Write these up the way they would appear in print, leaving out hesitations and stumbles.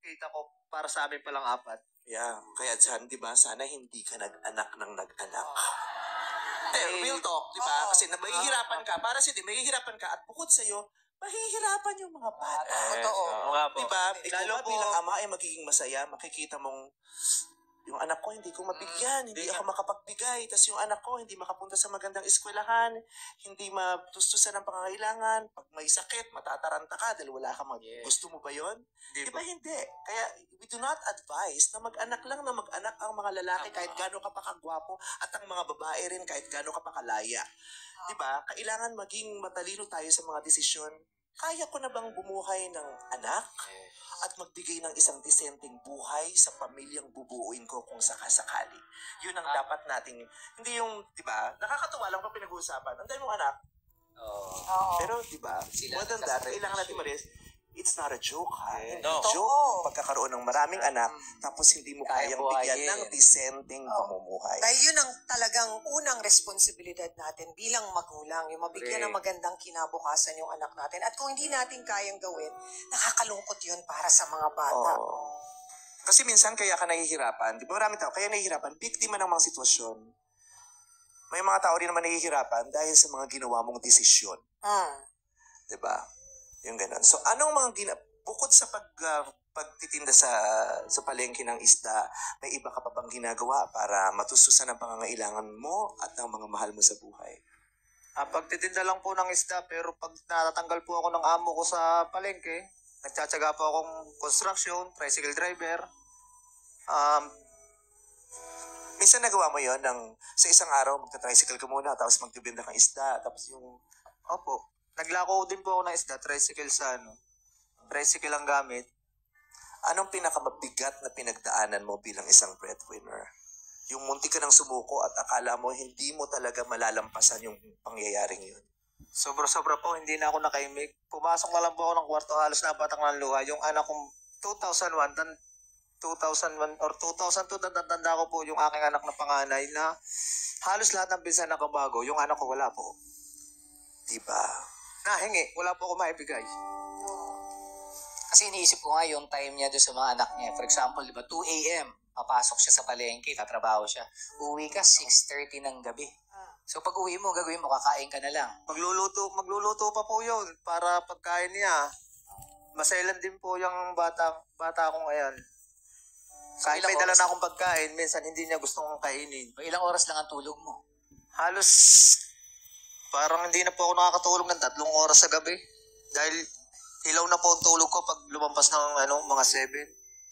kita ko para sa amin palang 4. Yeah, kaya dyan, di ba, sana hindi ka nag-anak ng nag-anak. Real talk, di ba? Kasi mahihirapan ka, para sa di, mahihirapan ka, at bukod sa'yo, mahihirapan yung mga bata. Totoo. Di ba? Ikaw Lalo nga po, bilang ama ay magiging masaya, makikita mong yung anak ko hindi ko mabigyan, hindi ako makapagbigay, tas yung anak ko hindi makapunta sa magandang eskwelahan, hindi matustusan ng pangangailangan, pag may sakit, matataranta ka dahil wala kang gusto mo ba yon? Di ba hindi? Kaya we do not advise na mag-anak lang na mag-anak ang mga lalaki kahit gaano ka pa kagwapo at ang mga babae rin kahit gaano ka pa kalaya. Di ba? Kailangan maging matalino tayo sa mga desisyon. Kaya ko na bang bumuhay ng anak? At magbigay ng isang disenteng buhay sa pamilyang bubuuin ko kung sakasakali. Yun ang dapat nating, hindi yung, di ba, nakakatuwa lang pa pinag-uusapan. Ang dami mong anak. Pero, di ba, more than that, kailangan natin maris, it's not a joke, ha? Joke yung pagkakaroon ng maraming anak, tapos hindi mo kayang bigyan ng disenteng pamumuhay. Dahil yun ang talagang unang responsibilidad natin bilang magulang, yung mabigyan ng magandang kinabukasan yung anak natin. At kung hindi natin kayang gawin, nakakalungkot yun para sa mga bata. Kasi minsan kaya ka nahihirapan, di ba marami tao, kaya nahihirapan, biktima ng mga sitwasyon. May mga tao rin naman nahihirapan dahil sa mga ginawa mong desisyon. Di ba? Yung ganun. So, anong mga bukod sa pagtitinda sa palengke ng isda, may iba ka pa bang ginagawa para matustusan ang pangangailangan mo at ang mga mahal mo sa buhay? Pagtitinda lang po ng isda, pero pag natatanggal po ako ng amo ko sa palengke, nagtsatsaga po akong construction, tricycle driver. Minsan nagawa mo yon sa isang araw, magta-tricycle ka muna, tapos magtibinda kang isda, tapos yung... Opo. Naglako din po ako ng isda, tricycle tricycle ang gamit. Anong pinakamabigat na pinagdaanan mo bilang isang breadwinner? Yung munti ka ng sumuko at akala mo hindi mo talaga malalampasan yung pangyayaring yun. Sobra-sobra po, hindi na ako nakaimik. Pumasok na lang po ako ng kwarto, halos napatak ng luha. Yung anak kong 2001 or 2002, tanda ko po yung aking anak na panganay na halos lahat ng pinsan nakabago. Yung anak ko wala po. Diba? Nahingi, wala po ako maibigay. Kasi iniisip ko nga yung time niya doon sa mga anak niya. For example, di ba, 2 a.m., papasok siya sa palengke, tatrabaho siya. Uwi ka, 6:30 ng gabi. So pag uwi mo, gagawin mo, kakain ka na lang. Magluluto pa po yun para pagkain niya. Masailan din po yung bata ko ngayon. Kahit may dala na akong pagkain, minsan hindi niya gustong kainin. Ilang oras lang ang tulog mo? Halos parang hindi na po ako nakakatulog ng 3 oras sa gabi. Dahil ilaw na po ang tulog ko pag lumampas ng mga 7.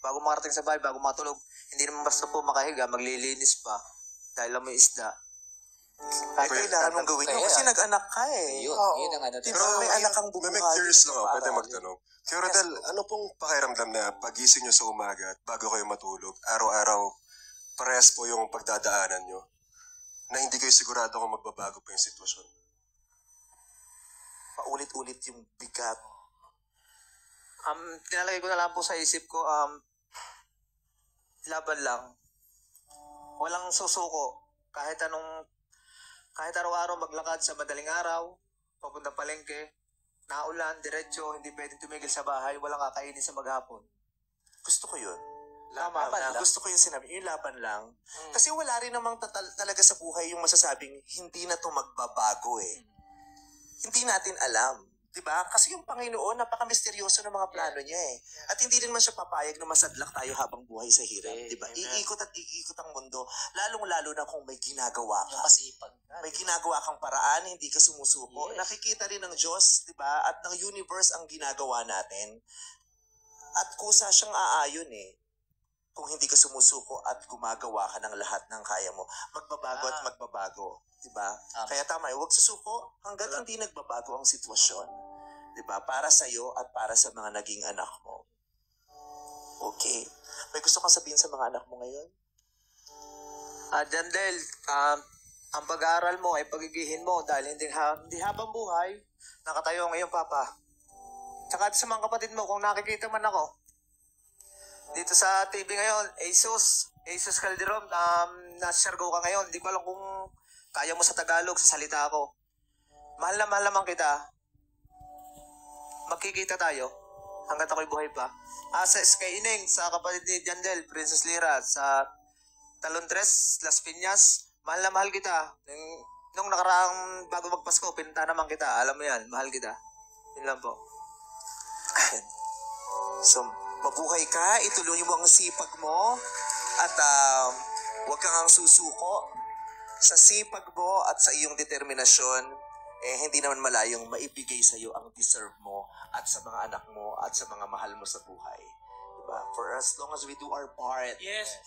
Bago makarating sa bahay, bago matulog. Hindi naman basta po makahiga, maglilinis pa. Dahil lang may isda. Kailangan mong gawin yun kasi nag-anak ka eh. Yun ang ano. Pero may anak kang bubuhay. May curious lang ako, pwede magtanong. Kuya Rodel, ano pong pakiramdam na pagising nyo sa umaga at bago kayo matulog, araw-araw, parehas po yung pagdadaanan nyo na hindi kayo sigurado kung magbabago pa yung sitwasyon? Paulit-ulit yung bigat. Tinalagay ko na lang po sa isip ko, laban lang. Walang susuko. Kahit araw-araw maglakad sa madaling araw, papuntang palengke, naulan, diretso, hindi pwedeng tumigil sa bahay, walang kakainin sa maghapon. Gusto ko yun. Laban lang. Gusto ko yung sinabi, yung laban lang. Kasi wala rin namang talaga sa buhay yung masasabing hindi na to magbabago eh. Hindi natin alam. Diba? Kasi yung Panginoon, napaka-misteryoso ng mga plano niya eh. At hindi rin man siya papayag na masadlak tayo habang buhay sa hirap. Diba? Iikot at iikot ang mundo. Lalong-lalo na kung may ginagawa ka. Masipag. May ginagawa kang paraan, hindi ka sumusuko. Nakikita rin ng Diyos, diba? At ng universe ang ginagawa natin. At kusa siyang aayon eh. Kung hindi ka sumusuko at gumagawa ka ng lahat ng kaya mo, magbabago at magbabago. Diba? Kaya tama, huwag susuko hanggat hindi nagbabago ang sitwasyon. Diba? Para sa'yo at para sa mga naging anak mo. Okay. May gusto kang sabihin sa mga anak mo ngayon? Jandel, ang pag-aaral mo ay pagigihin mo dahil hindi habang buhay, nakatayo ngayon, Papa. Tsaka sa mga kapatid mo, kung nakikita man ako, dito sa TV ngayon, Jesus Calderon, nasa Siargao ka ngayon, di ko alam kung kaya mo sa Tagalog, sa salita ko. Mahal naman kita. Magkikita tayo. hanggat ako'y buhay pa. Sa kay Ineng, sa kapatid ni Jandel, Princess Lira, sa Talontres, Las Piñas, mahal na mahal kita. Nung nakaraang bago magpasko, pinunta naman kita. Alam mo yan, mahal kita. Yun lang po. So, mabuhay ka, ituloy mo ang sipag mo, at huwag kang susuko sa sipag mo at sa iyong determinasyon. Hindi naman malayong maibigay sa iyo ang deserve mo at sa mga anak mo at sa mga mahal mo sa buhay. Diba? For as long as we do our part. Yes.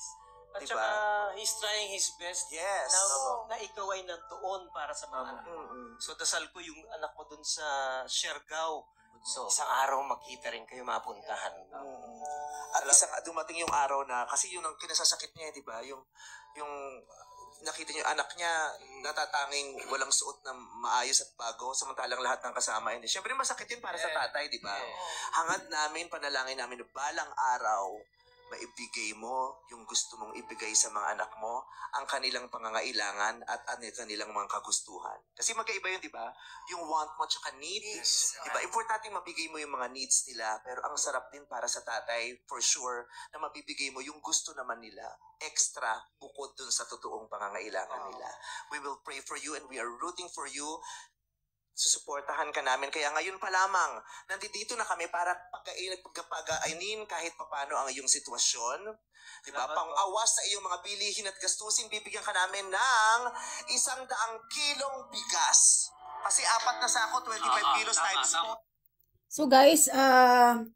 At Diba? saka, he's trying his best Yes. na ikaw ay nandoon para sa mga anak. So, dasal ko yung anak mo dun sa Siargao. So, Isang araw makita rin kayo mapuntahan. At dumating yung araw na, kasi yun ang kinasasakit niya, di ba? Yung nakita niyo yung anak niya, natatanging walang suot na maayos at bago, samantalang lahat ng kasama hindi. Siyempre masakit yun para sa tatay, di ba? Hangad namin, panalangin namin, balang araw, maibigay mo yung gusto mong ibigay sa mga anak mo, ang kanilang pangangailangan at kanilang mga kagustuhan. Kasi magkaiba yun, di ba? Yung want mo tsaka needs. Di ba? Importante mabigay mo yung mga needs nila, pero ang sarap din para sa tatay, for sure, na mabibigay mo yung gusto naman nila, extra, bukod dun sa totoong pangangailangan nila. We will pray for you and we are rooting for you. Susuportahan ka namin. Kaya ngayon pa lamang, nandito na kami para pag-ainin kahit papano ang iyong sitwasyon. Diba? Pang-awas sa iyong mga bilihin at gastusin, bibigyan ka namin ng 100 kilong bigas. Kasi 4 na sako, 25 kilos times 4. So guys,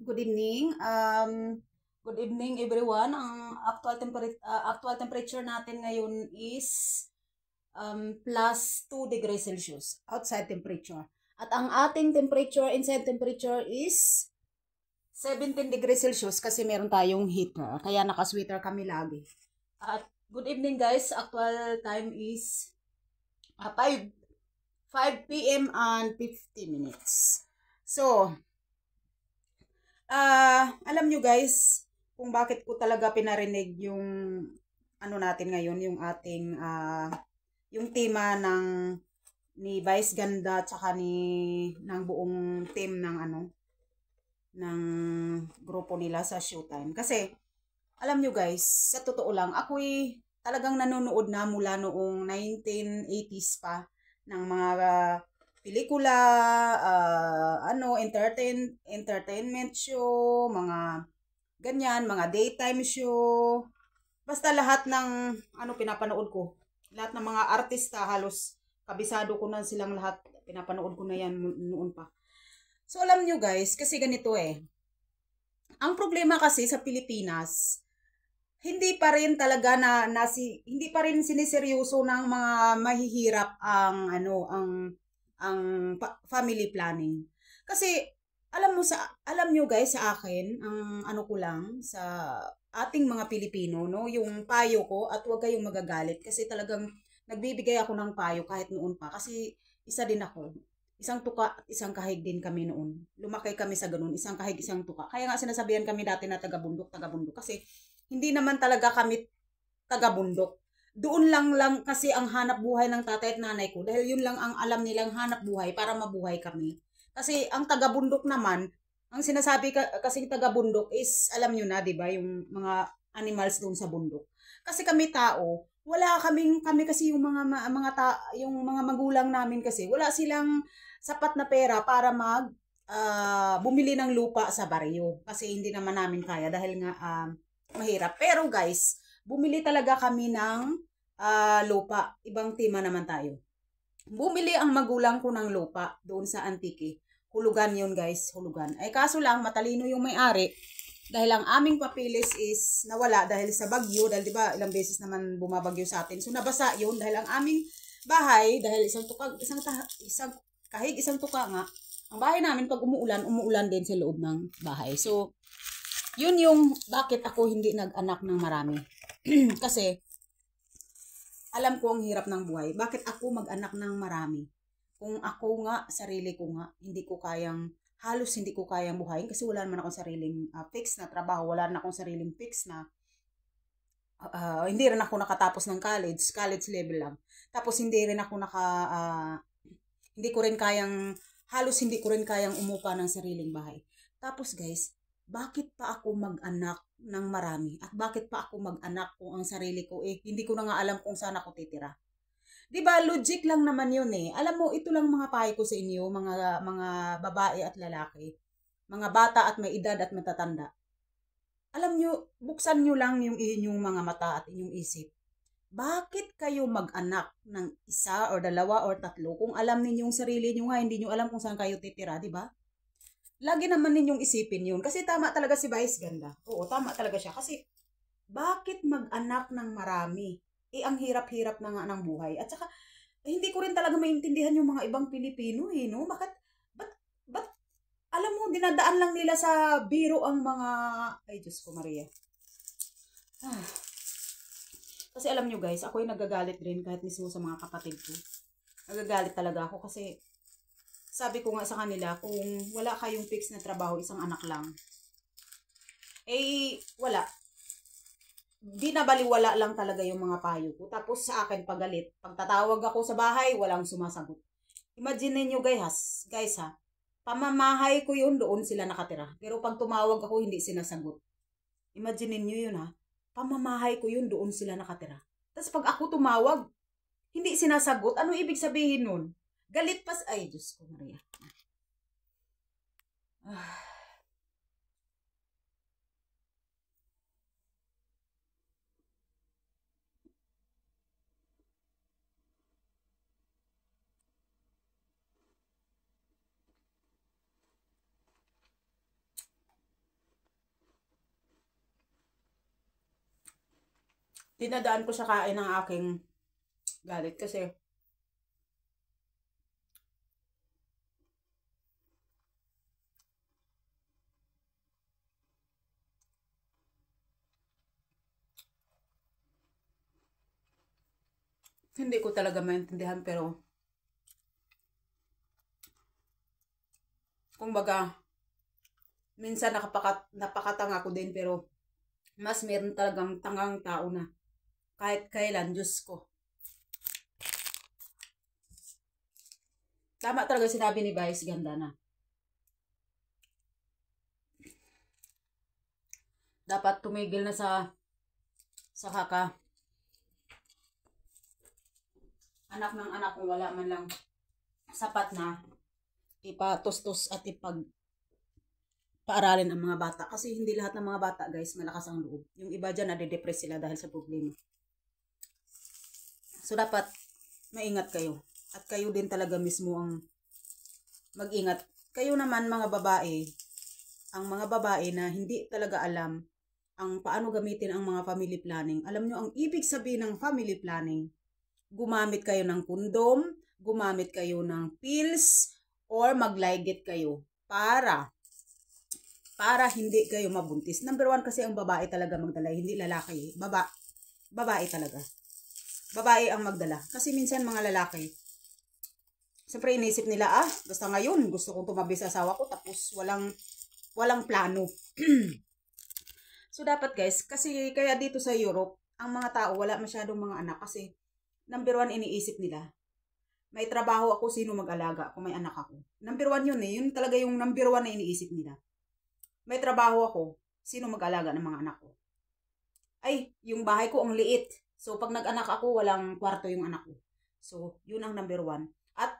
good evening. Good evening everyone. Ang actual temperature natin ngayon is plus 2 degrees Celsius outside temperature. At ang ating temperature, inside temperature is 17 degrees Celsius kasi meron tayong heater. Kaya naka-sweater kami lagi. At good evening guys. Actual time is 5 p.m. and 50 minutes. So, alam nyo guys, kung bakit ko talaga pinarinig yung ano natin ngayon, yung ating yung tema ni Vice Ganda tsaka ng buong team ng grupo nila sa Showtime. Kasi alam nyo guys, sa totoo lang, ako'y talagang nanonood na mula noong 1980s pa ng mga pelikula, entertainment show, mga ganyan, mga daytime show. Basta lahat ng pinapanood ko. Lahat ng mga artista, halos kabisado ko na silang lahat. Pinapanood ko na yan noon pa. So alam nyo guys, kasi ganito ang problema kasi sa Pilipinas, hindi pa rin talaga hindi pa rin siniseryoso ng mga mahihirap ang family planning. Kasi alam nyo guys, sa akin, ang ko lang sa ating mga Pilipino, yung payo ko, at huwag kayong magagalit kasi talagang nagbibigay ako ng payo kahit noon pa kasi isa din ako. Isang tuka, isang kahig din kami noon. Lumaki kami sa ganun, isang kahig, isang tuka. Kaya nga sinasabihan kami dati na taga-bundok kasi hindi naman talaga kami taga-bundok. Doon lang kasi ang hanap buhay ng tatay at nanay ko dahil yun lang ang alam nilang hanap buhay para mabuhay kami. Kasi ang taga-bundok naman, ang sinasabi kasing taga-bundok is, alam nyo na, di ba, yung mga animals doon sa bundok. Kasi kami tao, kami kasi yung mga magulang namin kasi, wala silang sapat na pera para bumili ng lupa sa baryo. Kasi hindi naman namin kaya dahil nga mahirap. Pero guys, bumili talaga kami ng lupa. Ibang tema naman tayo. Bumili ang magulang ko ng lupa doon sa Antique. Hulugan yun guys, hulugan. Ay kaso lang, matalino yung may-ari. Dahil ang aming papilis is nawala dahil sa bagyo. Dahil diba, ilang beses naman bumabagyo sa atin. So nabasa yun dahil ang aming bahay, dahil isang kahig, isang tuka nga. Ang bahay namin pag umuulan din sa loob ng bahay. So, yun yung bakit ako hindi nag-anak ng marami. Kasi, alam ko ang hirap ng buhay. Bakit ako mag-anak ng marami? Kung ako nga, sarili ko nga, halos hindi ko kayang buhayin kasi wala naman akong sariling fix na trabaho, wala na akong sariling fix na hindi rin ako nakatapos ng college level lang. Tapos hindi ko rin kayang umupa ng sariling bahay. Tapos guys, bakit pa ako mag-anak ng marami? At bakit pa ako mag-anak kung ang sarili ko hindi ko na nga alam kung saan ako titira? Diba, logic lang naman yun eh. Alam mo, ito lang mga payo ko sa inyo, mga babae at lalaki, mga bata at may edad at matatanda. Alam nyo, buksan nyo lang yung inyong mga mata at inyong isip. Bakit kayo mag-anak ng isa or dalawa or tatlo kung alam ninyong sarili nyo nga, hindi nyo alam kung saan kayo titira, di ba? Lagi naman ninyong isipin yun. Kasi tama talaga si Vice Ganda. Oo, tama talaga siya. Kasi, bakit mag-anak ng marami? Ang hirap-hirap na nga ng buhay. At saka, hindi ko rin talaga maintindihan yung mga ibang Pilipino no? Ba't, alam mo, dinadaan lang nila sa biro ang mga, ay Diyos ko Maria. Kasi alam nyo guys, ako yung nagagalit rin kahit mismo sa mga kapatid ko. Nagagalit talaga ako kasi sabi ko nga sa kanila, kung wala kayong fix na trabaho, isang anak lang, wala. Di nabaliwala lang talaga yung mga payo ko. Tapos sa akin pagalit. Pagtatawag ako sa bahay, walang sumasagot. Imagine niyo guys ha, pamamahay ko yun, doon sila nakatira. Pero pag tumawag ako, hindi sinasagot. Imagine niyo yun ha, pamamahay ko yun, doon sila nakatira. Tapos pag ako tumawag, hindi sinasagot. Ano ibig sabihin nun? Galit pas, ay Diyos ko Maria. Dinadaan ko sa kain ng aking galit kasi hindi ko talaga maintindihan, pero kumbaga minsan napakatanga ko din, pero mas meron talagang tangang tao na kahit kailan, Diyos ko. Tama talaga sinabi ni Vice Ganda na dapat tumigil na sa anak ng anak kung wala man lang sapat na ipatustos at paaralin ang mga bata. Kasi hindi lahat ng mga bata guys malakas ang loob. Yung iba dyan nade-depress sila dahil sa problema. So dapat maingat kayo. At kayo din talaga mismo ang mag-ingat. Kayo naman mga babae, ang mga babae na hindi talaga alam ang paano gamitin ang mga family planning. Alam nyo, ang ibig sabihin ng family planning, gumamit kayo ng kondom, gumamit kayo ng pills, or maglaygit kayo para hindi kayo mabuntis. Number 1 kasi ang babae talaga magdala, hindi lalaki. Babae talaga. Babae ang magdala. Kasi minsan mga lalaki, siyempre inisip nila, basta ngayon gusto kong tumabi sa asawa ko tapos walang plano. So dapat guys, kasi kaya dito sa Europe, ang mga tao wala masyadong mga anak kasi number 1 iniisip nila, may trabaho ako, sino mag-alaga kung may anak ako. Number 1 yun yun talaga yung number 1 na iniisip nila. May trabaho ako, sino mag-alaga ng mga anak ko. Ay, yung bahay ko ang liit. So, pag nag-anak ako, walang kwarto yung anak ko. So, yun ang number 1. At,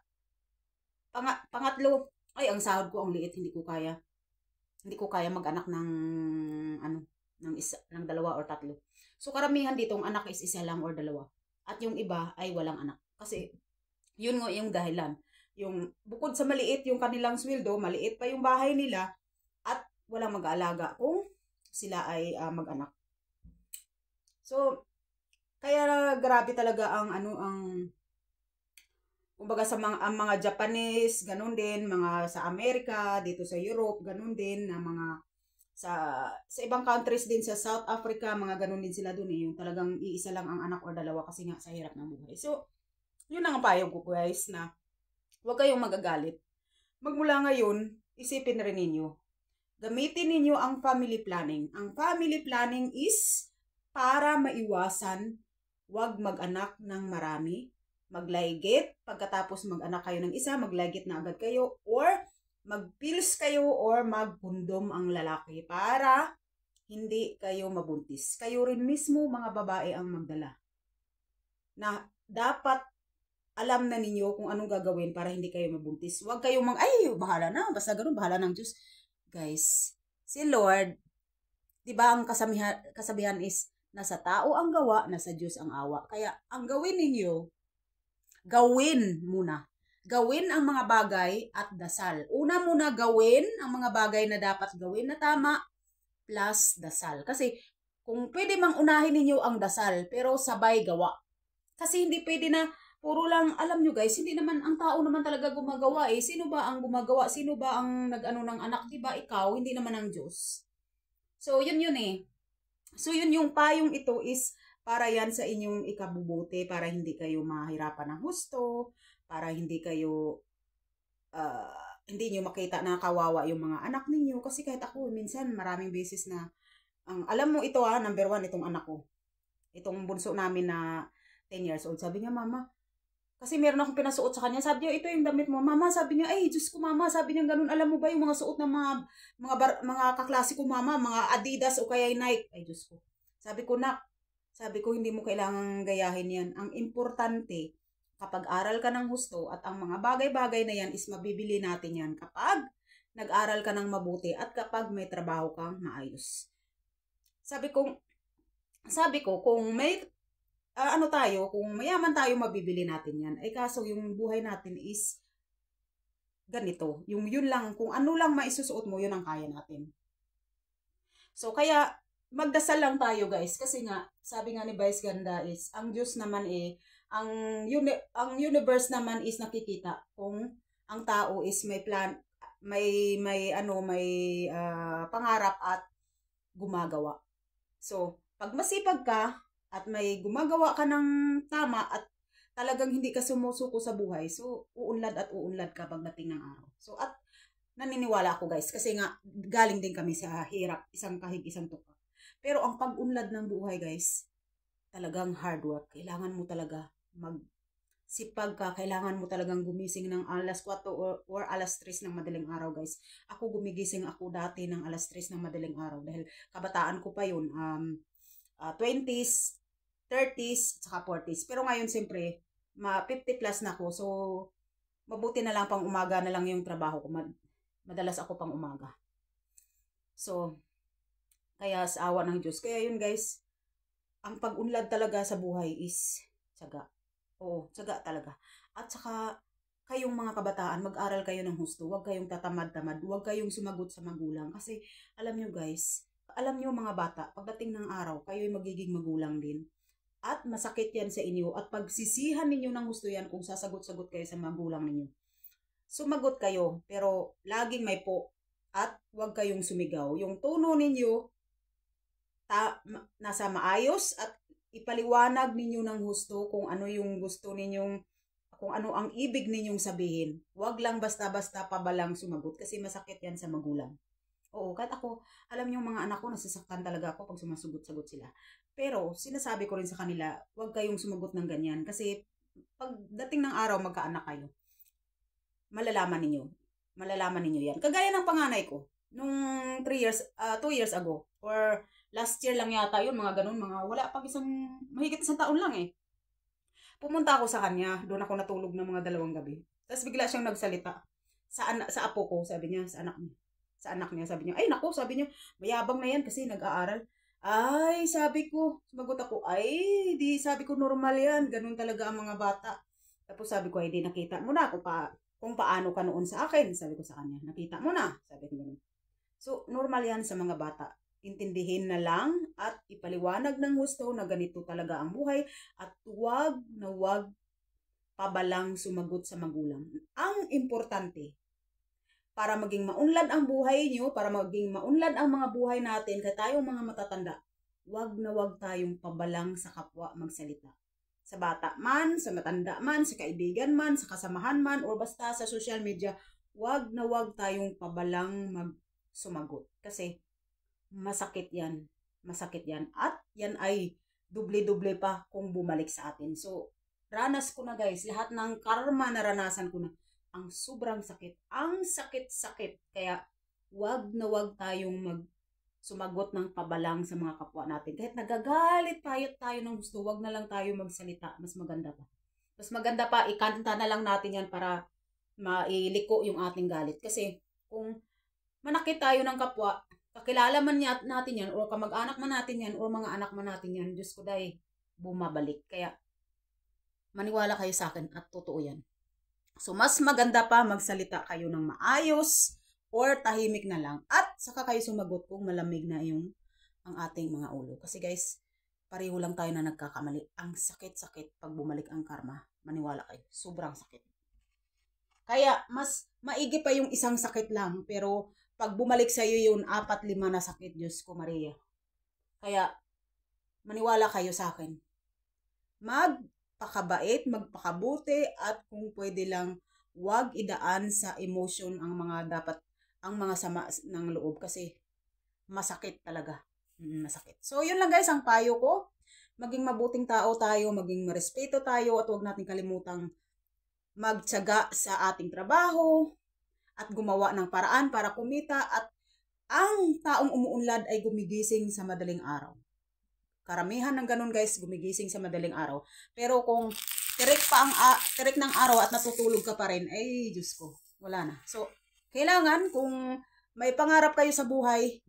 pangatlo, ay, ang sahod ko ang liit, hindi ko kaya mag-anak ng, ng 2 or 3. So, karamihan dito, ang anak is 1 lang or 2. At yung iba ay walang anak. Kasi, yun nga yung dahilan. Yung, bukod sa maliit yung kanilang sweldo, maliit pa yung bahay nila, at walang mag-aalaga kung sila ay mag-anak. So, kaya grabe talaga ang kumbaga sa mga Japanese, ganun din, mga sa Amerika, dito sa Europe, ganun din, na mga sa ibang countries din, sa South Africa, mga ganun din sila dun yung talagang iisa lang ang anak o 2 kasi nga sa hirap ng buhay. So, yun ang payo ko guys, na huwag kayong magagalit. Magmula ngayon, isipin rin ninyo, gamitin ninyo ang family planning. Ang family planning is para maiwasan wag mag-anak ng marami, maglaygit, pagkatapos mag-anak kayo ng isa, maglaygit na agad kayo, or mag-pills kayo or mag-kondom ang lalaki para hindi kayo mabuntis. Kayo rin mismo mga babae ang magdala. Na dapat alam na ninyo kung anong gagawin para hindi kayo mabuntis. Huwag kayong ay, bahala na, basta ganun, bahala ng Diyos. Guys, si Lord, di ba ang kasabihan is, nasa tao ang gawa, nasa Diyos ang awa. Kaya, ang gawin ninyo, gawin muna. Gawin ang mga bagay at dasal. Una muna gawin ang mga bagay na dapat gawin na tama plus dasal. Kasi kung pwede mang unahin ninyo ang dasal pero sabay gawa. Kasi hindi pwede na puro lang, alam nyo guys, hindi naman ang tao naman talaga gumagawa eh. Sino ba ang gumagawa? Sino ba ang nag-ano ng anak? Diba ikaw? Hindi naman ang Diyos. So yun eh. So yun yung payong ito is para yan sa inyong ikabubuti, para hindi kayo mahirapan ng husto, para hindi kayo, hindi nyo makita na kawawa yung mga anak ninyo. Kasi kahit ako, minsan maraming beses na, alam mo ito number 1, itong anak ko. Itong bunso namin na 10 years old. Sabi niya, mama, kasi meron akong pinasuot sa kanya. Sabi niya, ito yung damit mo. Mama, sabi niya, ay, Diyos ko, mama. Sabi niya, ganun. Alam mo ba yung mga suot ng mga kaklase ko, mama? Mga Adidas o kaya Nike. Ay, Diyos ko. Sabi ko, hindi mo kailangang gayahin yan. Ang importante, kapag aral ka ng husto at ang mga bagay-bagay na yan is mabibili natin yan kapag nag-aral ka ng mabuti at kapag may trabaho kang maayos. Sabi ko, kung may kung mayaman tayo, mabibili natin yan. Ay kaso yung buhay natin is ganito. Yung yun lang, kung ano lang maisusuot mo, yun ang kaya natin. So kaya magdasal lang tayo guys. Kasi nga, sabi nga ni Vice Ganda is, ang Diyos naman ang universe naman is nakikita kung ang tao is may plan, may pangarap at gumagawa. So, pag masipag ka at may gumagawa ka ng tama at talagang hindi ka sumusuko sa buhay, so uunlad ka pagdating ng araw. So, at naniniwala ako guys, kasi nga galing din kami sa hirap, isang kahig, isang tuka. Pero ang pag-unlad ng buhay guys, talagang hard work. Kailangan mo talaga magsipag ka, kailangan mo talagang gumising ng alas 4 or alas 3 ng madaling araw guys. Ako gumigising ako dati ng alas 3 ng madaling araw dahil kabataan ko pa yun, 20s, 30s, saka 40s. Pero ngayon siyempre, 50 plus na ako, so mabuti na lang pang umaga na lang yung trabaho ko. Madalas ako pang umaga. So, kaya sa awa ng Diyos. Kaya yun guys, ang pag-unlad talaga sa buhay is tiyaga. Oo, tiyaga talaga. At saka, kayong mga kabataan, mag-aral kayo ng husto. Huwag kayong tatamad-tamad. Huwag kayong sumagot sa magulang. Kasi, alam nyo guys, alam nyo mga bata, pagdating ng araw, kayo'y magiging magulang din. At masakit yan sa inyo. At pagsisihan ninyo ng husto yan kung sasagot-sagot kayo sa magulang ninyo. Sumagot kayo, pero laging may po. At huwag kayong sumigaw. Yung tono ninyo, nasa maayos at ipaliwanag ninyo ng husto kung ano yung gusto ninyong, kung ano ang ibig ninyong sabihin. Huwag lang basta-basta pabalang sumagot kasi masakit yan sa magulang. Oo, kahit ako, alam niyo mga anak ko, nasasaktan talaga ako pag sumasagot-sagot sila. Pero sinasabi ko rin sa kanila, huwag kayong sumagot ng ganyan kasi pagdating ng araw magkaanak kayo. Malalaman ninyo yan. Kagaya ng panganay ko, nung 2 years ago, or last year lang yata yun, mga ganun, wala pag mahigit isang taon lang eh. Pumunta ako sa kanya, doon ako natulog ng mga 2 gabi. Tapos bigla siyang nagsalita sa apo ko, sabi niya, sa anak niya, sabi niya, ay naku, sabi niya, mayabang na yan kasi nag-aaral. Ay, sabi ko, sumagot ako, ay, sabi ko, normal yan, ganun talaga ang mga bata. Tapos sabi ko, ay, di nakita mo na kung paano ka noon sa akin, sabi ko sa kanya, nakita mo na, sabi ko ganun. So, normal yan sa mga bata. Intindihin na lang at ipaliwanag ng husto na ganito talaga ang buhay at huwag pabalang sumagot sa magulang. Ang importante, para maging maunlad ang buhay niyo, para maging maunlad ang mga buhay natin, kaya tayong mga matatanda, huwag tayong pabalang sa kapwa magsalita. Sa bata man, sa matanda man, sa kaibigan man, sa kasamahan man, o basta sa social media, huwag tayong pabalang sumagot. Kasi masakit yan. At yan ay duble-duble pa kung bumalik sa atin. So, ranas ko na guys. Lahat ng karma naranasan ko na. ang sobrang sakit. Ang sakit-sakit. Kaya wag na wag tayong sumagot ng pabalang sa mga kapwa natin. Kahit nagagalit tayo ng gusto, wag na lang tayo magsalita. Mas maganda pa. Mas maganda pa, ikanta na lang natin yan para mailiko yung ating galit. Kasi kung manakit tayo ng kapwa, kakilala man natin yan, o kamag-anak man natin yan, o mga anak man natin yan, Diyos ko dahil bumabalik. Kaya maniwala kayo sa akin at totoo yan. So mas maganda pa magsalita kayo ng maayos or tahimik na lang at saka kayo sumagot kung malamig na ang ating mga ulo. Kasi guys, pareho lang tayo na nagkakamali. Ang sakit-sakit pag bumalik ang karma. Maniwala kayo. Sobrang sakit. Kaya mas maigi pa yung isang sakit lang. Pero pag bumalik sa iyo yun, 4-5 na sakit. Diyos ko Maria. Kaya maniwala kayo sa akin. Magpakabait, magpakabuti at kung pwede lang wag idaan sa emotion ang mga sama ng loob kasi masakit talaga. Masakit. So, yun lang guys ang payo ko. Maging mabuting tao tayo, maging marespeto tayo at huwag natin kalimutang magtiyaga sa ating trabaho at gumawa ng paraan para kumita at ang taong umuunlad ay gumigising sa madaling araw. Karamihan ng ganun guys, gumigising sa madaling araw. Pero kung tirik ng araw at natutulog ka pa rin, ay Diyos ko, wala na. So, kailangan kung may pangarap kayo sa buhay,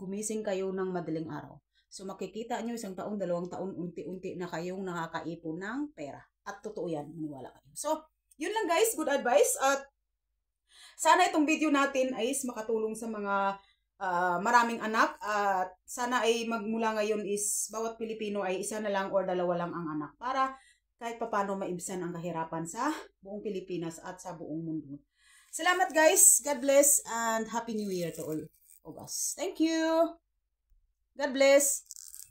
gumising kayo ng madaling araw. So makikita nyo 1 taon, 2 taon, unti-unti na kayong nakakaipon ng pera. At totoo yan, maniwala kayo. So, yun lang guys, good advice. At sana itong video natin ay makatulong sa mga maraming anak. At sana ay magmula ngayon is bawat Pilipino ay 1 na lang or 2 lang ang anak. Para kahit papano maibsan ang kahirapan sa buong Pilipinas at sa buong mundo. Salamat guys. God bless and Happy New Year to all of us. Thank you. God bless.